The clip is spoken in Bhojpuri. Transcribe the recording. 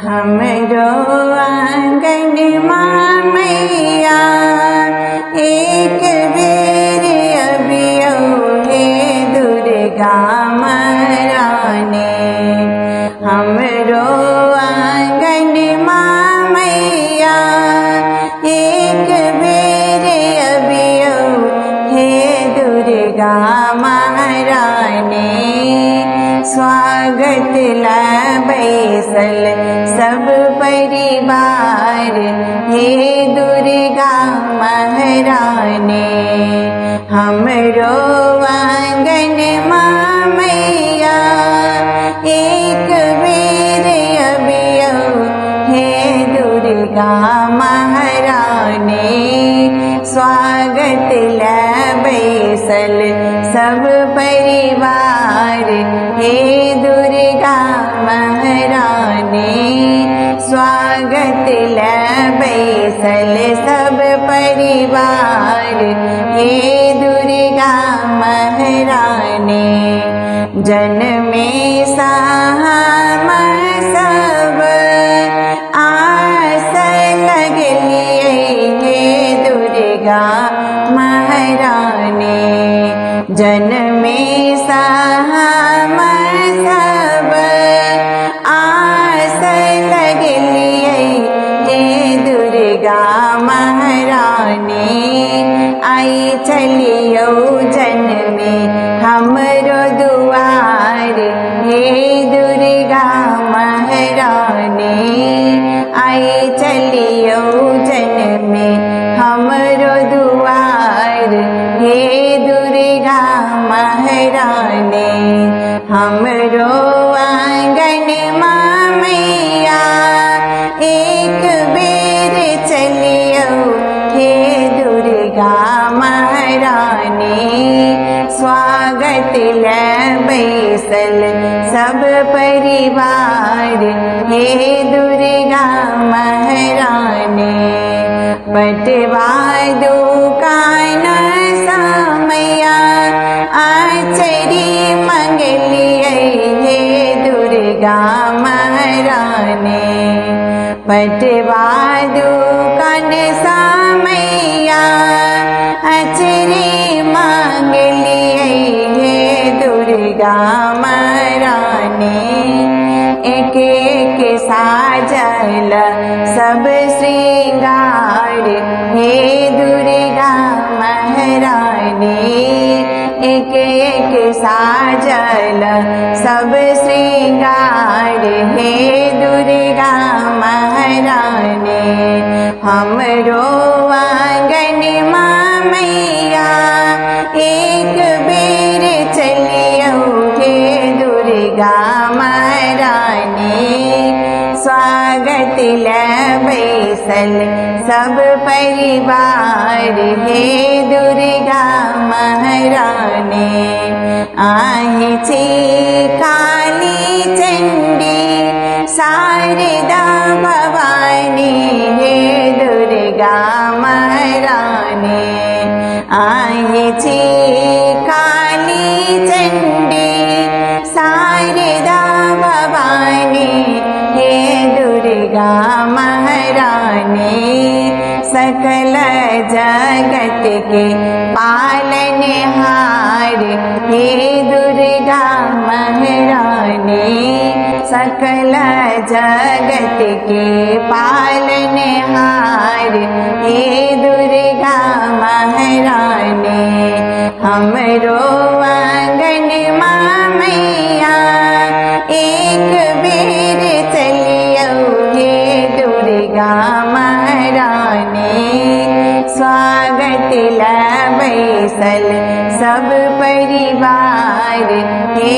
हमरो आंगन मैया एक बेर अबियो हे दुर्गा महारानी। हमरो आंगन मैया एक बेर अबियो हे दुर्गा महारानी। स्वागत ला बैसल सब परिवार हे दुर्गा महारानी। हमरो आंगन मैया एक बेर अबियो हे दुर्गा महारानी। स्वागत ला बैसल सब परिवार हे दुर्गा महारानी। स्वागत ला बैसल सब परिवार हे दुर्गा महारानी। जन्मे साम सब आस लगलिए हे दुर्गा महारानी। जन्मे साम सब आस लगलिए हे दुर्गा महारानी। आई चलियो जन्मे हमरो दुआर हे दुर्गा महारानी। आई चलियो जन्मे हमरो दुआर हे दुर्गा महारानी। हमरो आंगन मैया एक बेर चलियो हे दुर्गा महारानी। स्वागत ला बैसल सब परिवार हे दुर्गा महारानी। पटवा दुकान समया आचरी मंगलिए हे दुर्गा महारानी। पटवा दुकान समया आचरी मंगलिए हे दुर्गा महारानी। एक एक साजल सब श्रृंगार हे दुर्गा महारानी। एक एक साजल सब श्रृंगार हे दुर्गा महारानी। हमरो आंगन मैया एक बेर चलियो हे दुर्गा महारानी। स्वागत ला बैसल सब परिवार हे दुर्गा महारानी। आहे छी काली चंडी शारदा भवानी हे दुर्गा महारानी। आहे छी काली चंडी शारदा भवानी हे दुर्गा महारानी। सकल जगत के पालनहार हे दुर्गा महारानी। सकल जगत के पालनहार हे दुर्गा महारानी। हमरो आंगन मैया एक बेर चलियो हे दुर्गा महारानी। स्वागत ला बैसल सब परिवार हे